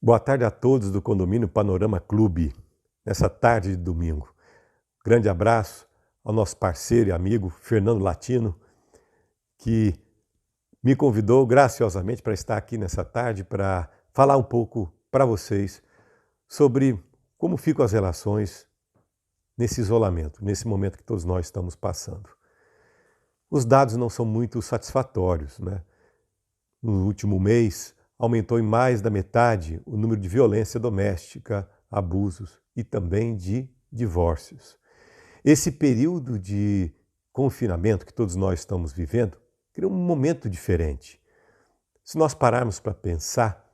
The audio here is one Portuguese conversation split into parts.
Boa tarde a todos do condomínio Panorama Clube, nessa tarde de domingo. Grande abraço ao nosso parceiro e amigo Fernando Latino, que me convidou graciosamente para estar aqui nessa tarde para falar um pouco para vocês sobre como ficam as relações nesse isolamento, nesse momento que todos nós estamos passando. Os dados não são muito satisfatórios, né? No último mês, aumentou em mais da metade o número de violência doméstica, abusos e também de divórcios. Esse período de confinamento que todos nós estamos vivendo cria um momento diferente. Se nós pararmos para pensar,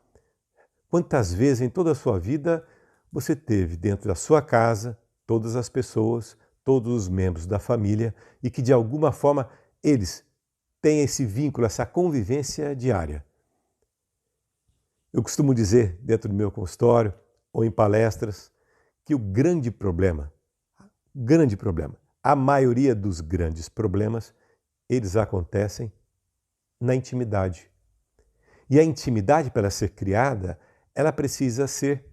quantas vezes em toda a sua vida você teve dentro da sua casa todas as pessoas, todos os membros da família e que de alguma forma eles têm esse vínculo, essa convivência diária. Eu costumo dizer dentro do meu consultório ou em palestras que o grande problema, a maioria dos grandes problemas, eles acontecem na intimidade. E a intimidade, para ser criada, ela precisa ser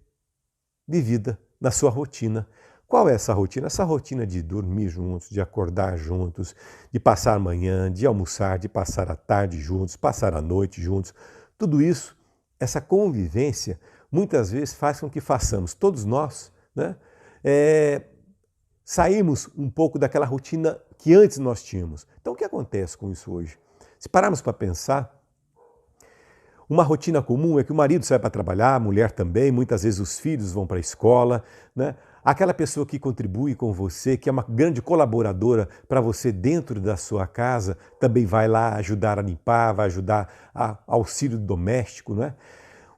vivida na sua rotina. Qual é essa rotina? Essa rotina de dormir juntos, de acordar juntos, de passar a manhã, de almoçar, de passar a tarde juntos, passar a noite juntos. Tudo isso, essa convivência, muitas vezes faz com que façamos, todos nós, né, saímos um pouco daquela rotina que antes nós tínhamos. Então, o que acontece com isso hoje? Se pararmos para pensar, uma rotina comum é que o marido sai para trabalhar, a mulher também, muitas vezes os filhos vão para a escola, né? Aquela pessoa que contribui com você, que é uma grande colaboradora para você dentro da sua casa, também vai lá ajudar a limpar, vai ajudar a auxílio doméstico, não é?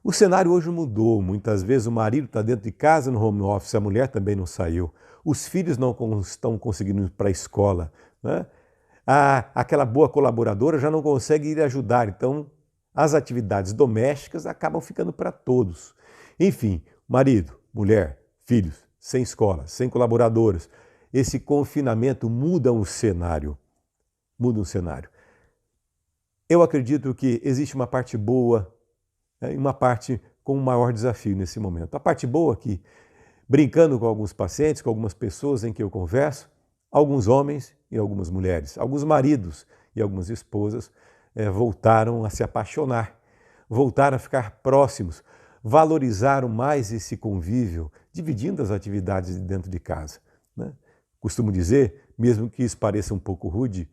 O cenário hoje mudou, muitas vezes o marido está dentro de casa no home office, a mulher também não saiu, os filhos não estão conseguindo ir para a escola, né? Aquela boa colaboradora já não consegue ir ajudar, então as atividades domésticas acabam ficando para todos. Enfim, marido, mulher, filhos, sem escola, sem colaboradores. Esse confinamento muda o cenário. Muda o cenário. Eu acredito que existe uma parte boa e uma parte com um maior desafio nesse momento. A parte boa é que, brincando com alguns pacientes, com algumas pessoas em que eu converso, alguns homens e algumas mulheres, alguns maridos e algumas esposas voltaram a se apaixonar, voltaram a ficar próximos, valorizaram mais esse convívio, dividindo as atividades dentro de casa, né? Costumo dizer, mesmo que isso pareça um pouco rude,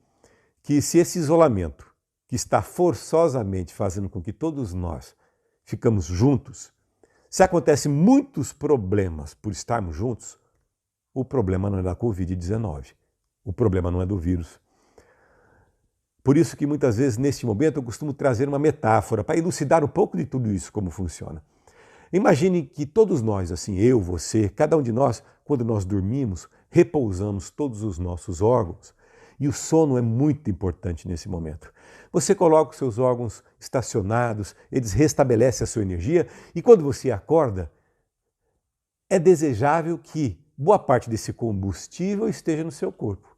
que se esse isolamento, que está forçosamente fazendo com que todos nós ficamos juntos, se acontecem muitos problemas por estarmos juntos, o problema não é da Covid-19, o problema não é do vírus. Por isso que muitas vezes, neste momento, eu costumo trazer uma metáfora para elucidar um pouco de tudo isso, como funciona. Imagine que todos nós, assim, eu, você, cada um de nós, quando nós dormimos, repousamos todos os nossos órgãos. E o sono é muito importante nesse momento. Você coloca os seus órgãos estacionados, eles restabelecem a sua energia, e quando você acorda, é desejável que boa parte desse combustível esteja no seu corpo.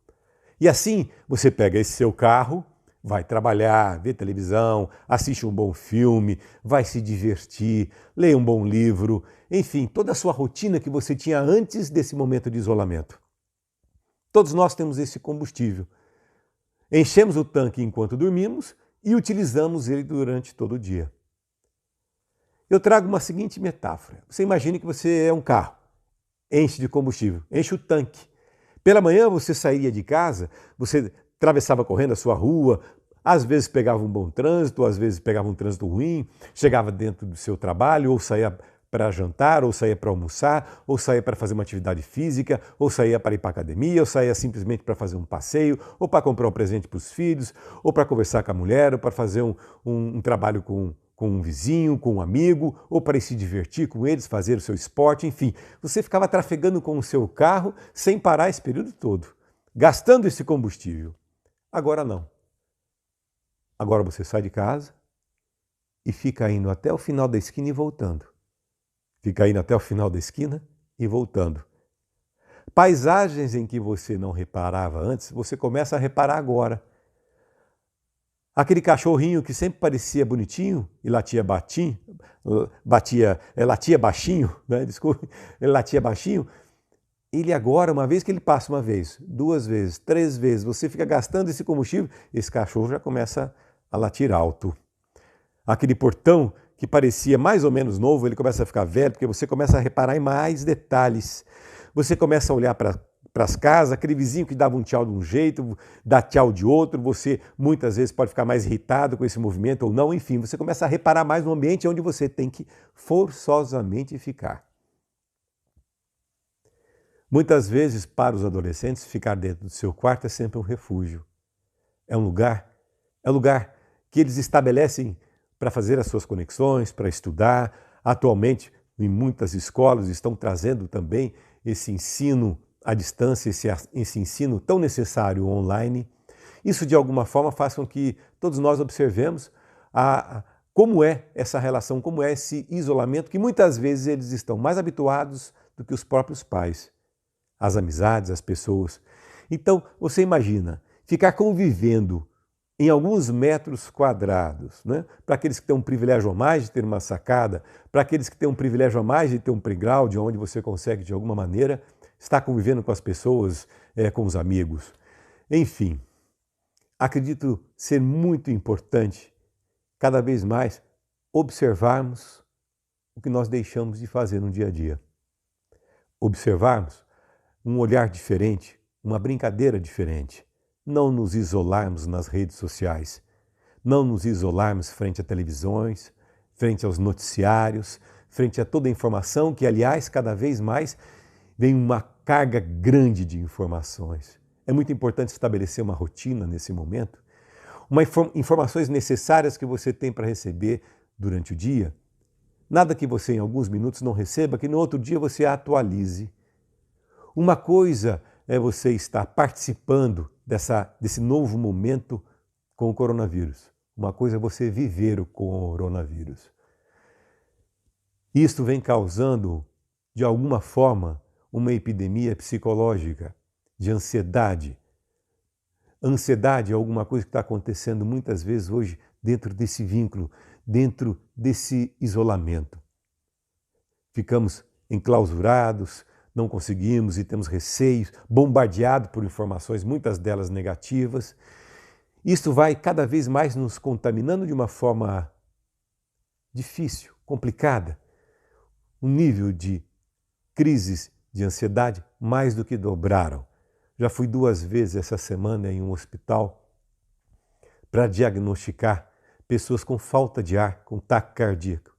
E assim, você pega esse seu carro, vai trabalhar, vê televisão, assiste um bom filme, vai se divertir, lê um bom livro, enfim, toda a sua rotina que você tinha antes desse momento de isolamento. Todos nós temos esse combustível. Enchemos o tanque enquanto dormimos e utilizamos ele durante todo o dia. Eu trago uma seguinte metáfora. Você imagine que você é um carro, enche de combustível, enche o tanque. Pela manhã você saía de casa, você atravessava correndo a sua rua, às vezes pegava um bom trânsito, às vezes pegava um trânsito ruim, chegava dentro do seu trabalho, ou saía para jantar, ou saía para almoçar, ou saía para fazer uma atividade física, ou saía para ir para a academia, ou saía simplesmente para fazer um passeio, ou para comprar um presente para os filhos, ou para conversar com a mulher, ou para fazer um trabalho com um vizinho, com um amigo, ou para ir se divertir com eles, fazer o seu esporte, enfim. Você ficava trafegando com o seu carro sem parar esse período todo, gastando esse combustível. Agora não. Agora você sai de casa e fica indo até o final da esquina e voltando. Fica indo até o final da esquina e voltando. Paisagens em que você não reparava antes, você começa a reparar agora. Aquele cachorrinho que sempre parecia bonitinho e latia baixinho, né? Desculpe, ele latia baixinho. Ele agora, uma vez que ele passa uma vez, 2 vezes, 3 vezes, você fica gastando esse combustível, esse cachorro já começa a latir alto. Aquele portão que parecia mais ou menos novo, ele começa a ficar velho, porque você começa a reparar em mais detalhes. Você começa a olhar para as casas, aquele vizinho que dava um tchau de um jeito, dá tchau de outro, você muitas vezes pode ficar mais irritado com esse movimento ou não, enfim, você começa a reparar mais no ambiente onde você tem que forçosamente ficar. Muitas vezes, para os adolescentes, ficar dentro do seu quarto é sempre um refúgio. É um lugar que eles estabelecem para fazer as suas conexões, para estudar. Atualmente, em muitas escolas, estão trazendo também esse ensino à distância, esse ensino tão necessário online. Isso, de alguma forma, faz com que todos nós observemos como é essa relação, como é esse isolamento, que muitas vezes eles estão mais habituados do que os próprios pais, as amizades, as pessoas. Então, você imagina, ficar convivendo em alguns metros quadrados, né? Para aqueles que têm um privilégio a mais de ter uma sacada, para aqueles que têm um privilégio a mais de ter um playground, onde você consegue, de alguma maneira, estar convivendo com as pessoas, com os amigos. Enfim, acredito ser muito importante, cada vez mais, observarmos o que nós deixamos de fazer no dia a dia. Observarmos um olhar diferente, uma brincadeira diferente. Não nos isolarmos nas redes sociais, não nos isolarmos frente a televisões, frente aos noticiários, frente a toda a informação que, aliás, cada vez mais vem uma carga grande de informações. É muito importante estabelecer uma rotina nesse momento, informações necessárias que você tem para receber durante o dia. Nada que você em alguns minutos não receba, que no outro dia você atualize. Uma coisa é você estar participando desse novo momento com o coronavírus. Uma coisa é você viver o coronavírus. Isto vem causando, de alguma forma, uma epidemia psicológica, de ansiedade. Ansiedade é alguma coisa que está acontecendo muitas vezes hoje dentro desse vínculo, dentro desse isolamento. Ficamos enclausurados, não conseguimos e temos receios, bombardeados por informações, muitas delas negativas. Isto vai cada vez mais nos contaminando de uma forma difícil, complicada. O nível de crises de ansiedade mais do que dobraram. Já fui 2 vezes essa semana em um hospital para diagnosticar pessoas com falta de ar, com taque cardíaco.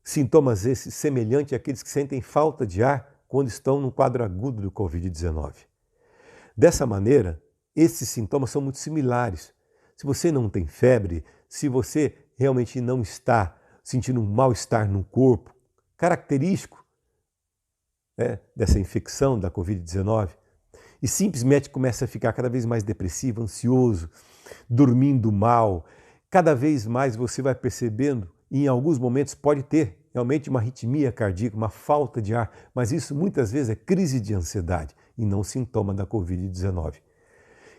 Sintomas esses semelhantes àqueles que sentem falta de ar quando estão no quadro agudo do Covid-19. Dessa maneira, esses sintomas são muito similares. Se você não tem febre, se você realmente não está sentindo um mal-estar no corpo, característico dessa infecção da Covid-19, e simplesmente começa a ficar cada vez mais depressivo, ansioso, dormindo mal, cada vez mais você vai percebendo, e em alguns momentos pode ter realmente uma arritmia cardíaca, uma falta de ar, mas isso muitas vezes é crise de ansiedade e não sintoma da Covid-19.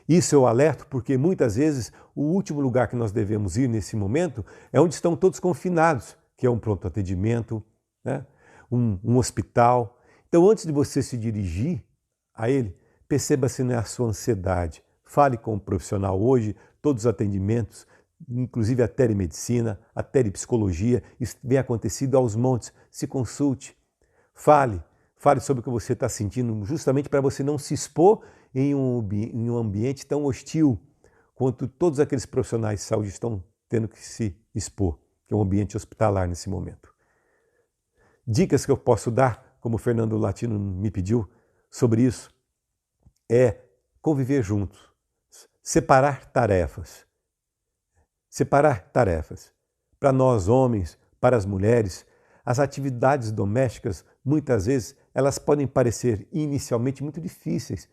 Isso eu alerto porque muitas vezes o último lugar que nós devemos ir nesse momento é onde estão todos confinados, que é um pronto-atendimento, né? um hospital. Então, antes de você se dirigir a ele, perceba se não é a sua ansiedade. Fale com o profissional hoje, todos os atendimentos, inclusive a telemedicina, a telepsicologia, isso vem acontecido aos montes. Se consulte, fale sobre o que você está sentindo, justamente para você não se expor em um ambiente tão hostil quanto todos aqueles profissionais de saúde estão tendo que se expor, que é um ambiente hospitalar nesse momento. Dicas que eu posso dar, como o Fernando Latino me pediu sobre isso, é conviver juntos, separar tarefas. Separar tarefas. Para nós homens, para as mulheres, as atividades domésticas, muitas vezes, elas podem parecer inicialmente muito difíceis,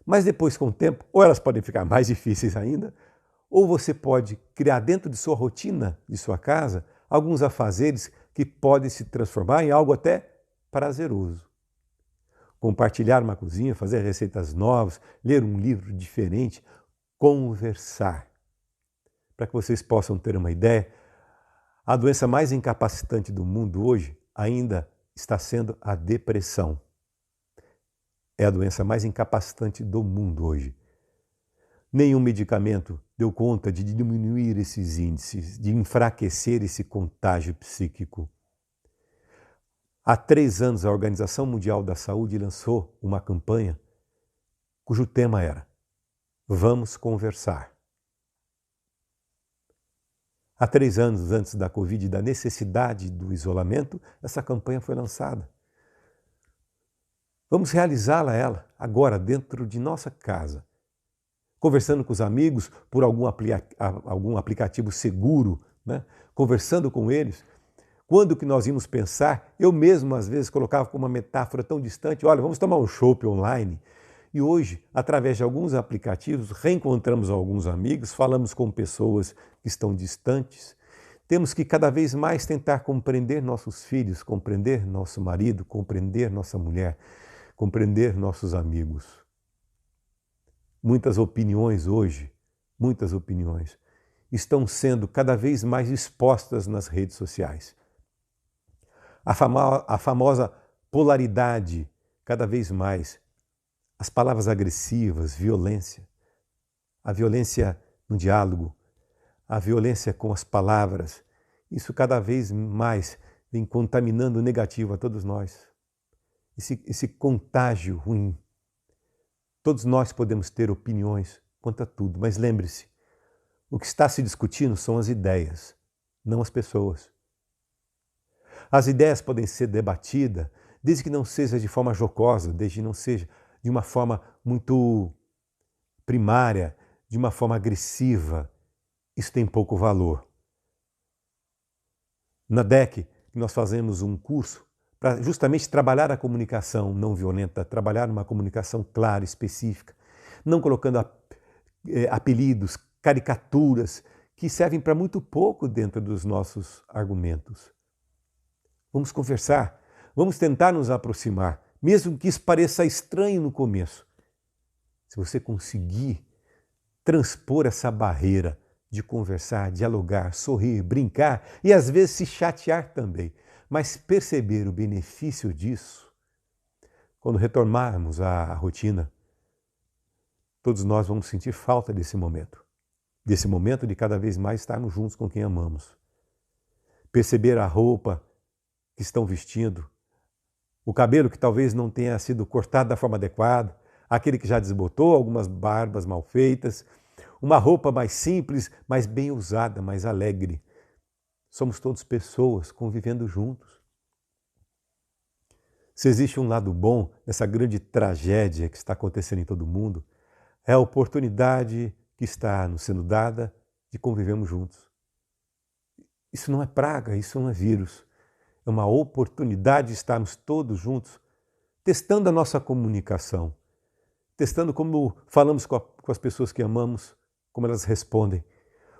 mas depois, com o tempo, ou elas podem ficar mais difíceis ainda, ou você pode criar dentro de sua rotina, de sua casa, alguns afazeres que podem se transformar em algo até prazeroso. Compartilhar uma cozinha, fazer receitas novas, ler um livro diferente, conversar. para que vocês possam ter uma ideia, a doença mais incapacitante do mundo hoje ainda está sendo a depressão. É a doença mais incapacitante do mundo hoje. Nenhum medicamento deu conta de diminuir esses índices, de enfraquecer esse contágio psíquico. Há 3 anos, a Organização Mundial da Saúde lançou uma campanha cujo tema era Vamos Conversar. Há 3 anos antes da Covid e da necessidade do isolamento, essa campanha foi lançada. Vamos realizá-la agora, dentro de nossa casa, conversando com os amigos por algum aplicativo seguro, né? Conversando com eles. Quando que nós íamos pensar? Eu mesmo, às vezes, colocava como uma metáfora tão distante, olha, vamos tomar um chopp online. E hoje, através de alguns aplicativos, reencontramos alguns amigos, falamos com pessoas que estão distantes. Temos que cada vez mais tentar compreender nossos filhos, compreender nosso marido, compreender nossa mulher, compreender nossos amigos. Muitas opiniões hoje, estão sendo cada vez mais expostas nas redes sociais. A famosa polaridade, cada vez mais. As palavras agressivas, violência. A violência no diálogo, a violência com as palavras. Isso cada vez mais vem contaminando o negativo a todos nós. Esse contágio ruim. Todos nós podemos ter opiniões quanto a tudo, mas lembre-se, o que está se discutindo são as ideias, não as pessoas. As ideias podem ser debatidas, desde que não seja de forma jocosa, desde que não seja de uma forma muito primária, de uma forma agressiva. Isso tem pouco valor. Na DEC, nós fazemos um curso para justamente trabalhar a comunicação não violenta, trabalhar uma comunicação clara, específica, não colocando apelidos, caricaturas, que servem para muito pouco dentro dos nossos argumentos. Vamos conversar, vamos tentar nos aproximar, mesmo que isso pareça estranho no começo. Se você conseguir transpor essa barreira de conversar, dialogar, sorrir, brincar e às vezes se chatear também, mas perceber o benefício disso, quando retornarmos à rotina, todos nós vamos sentir falta desse momento de cada vez mais estarmos juntos com quem amamos. Perceber a roupa que estão vestindo, o cabelo que talvez não tenha sido cortado da forma adequada, aquele que já desbotou, algumas barbas mal feitas, uma roupa mais simples, mas bem usada, mais alegre. Somos todos pessoas convivendo juntos. Se existe um lado bom nessa grande tragédia que está acontecendo em todo mundo, é a oportunidade que está nos sendo dada de convivermos juntos. Isso não é praga, isso não é vírus. É uma oportunidade de estarmos todos juntos, testando a nossa comunicação, testando como falamos com as pessoas que amamos, como elas respondem.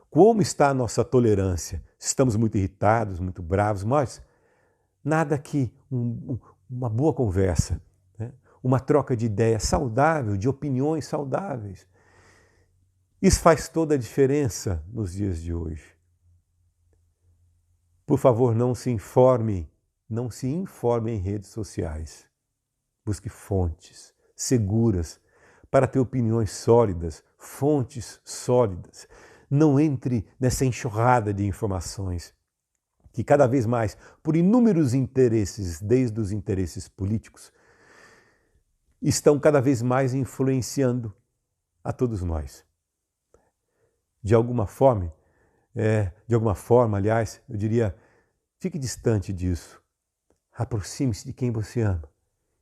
Como está a nossa tolerância? Estamos muito irritados, muito bravos, mas nada que uma boa conversa, né? Uma troca de ideias saudável, de opiniões saudáveis. Isso faz toda a diferença nos dias de hoje. Por favor, não se informe em redes sociais. Busque fontes seguras para ter opiniões sólidas, fontes sólidas. Não entre nessa enxurrada de informações que cada vez mais, por inúmeros interesses, desde os interesses políticos, estão cada vez mais influenciando a todos nós. De alguma forma, aliás, eu diria, fique distante disso. Aproxime-se de quem você ama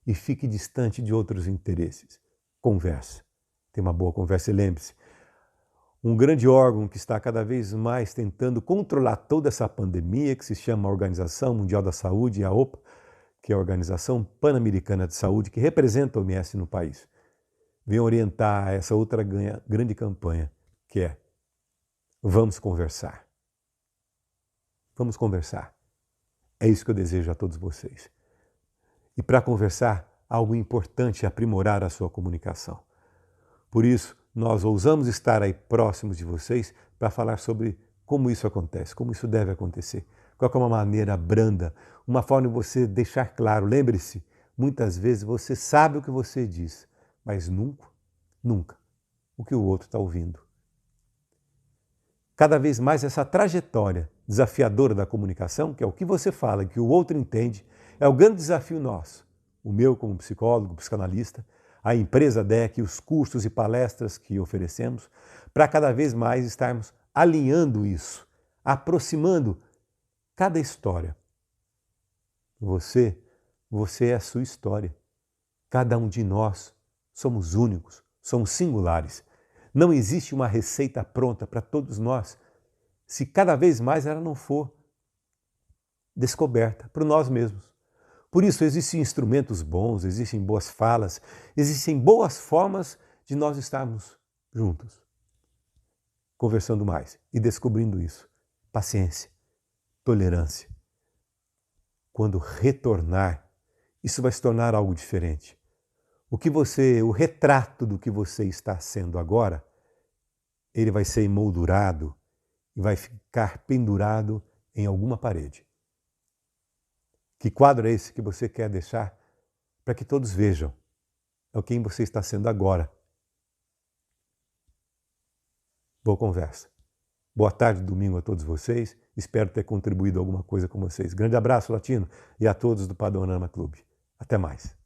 e fique distante de outros interesses. Converse. Tenha uma boa conversa e lembre-se, um grande órgão que está cada vez mais tentando controlar toda essa pandemia, que se chama Organização Mundial da Saúde, a OPA, que é a Organização Pan-Americana de Saúde, que representa a OMS no país, vem orientar essa outra grande campanha, que é Vamos Conversar. Vamos conversar. É isso que eu desejo a todos vocês. E para conversar, algo importante é aprimorar a sua comunicação. Por isso, nós ousamos estar aí próximos de vocês para falar sobre como isso acontece, como isso deve acontecer. Qual é uma maneira branda, uma forma de você deixar claro. Lembre-se, muitas vezes você sabe o que você diz, mas nunca o que o outro está ouvindo. Cada vez mais essa trajetória desafiadora da comunicação, que é o que você fala e que o outro entende, é o grande desafio nosso. O meu como psicólogo, psicanalista, a empresa DEC, os cursos e palestras que oferecemos, para cada vez mais estarmos alinhando isso, aproximando cada história. Você é a sua história. Cada um de nós somos únicos, somos singulares. Não existe uma receita pronta para todos nós, se cada vez mais ela não for descoberta por nós mesmos. Por isso existem instrumentos bons, existem boas falas, existem boas formas de nós estarmos juntos, conversando mais e descobrindo isso. Paciência, tolerância. Quando retornar, isso vai se tornar algo diferente. O retrato do que você está sendo agora, ele vai ser emoldurado e vai ficar pendurado em alguma parede. Que quadro é esse que você quer deixar para que todos vejam? É quem você está sendo agora. Boa conversa. Boa tarde, domingo a todos vocês. Espero ter contribuído alguma coisa com vocês. Grande abraço, Latino, e a todos do Panorama Clube. Até mais.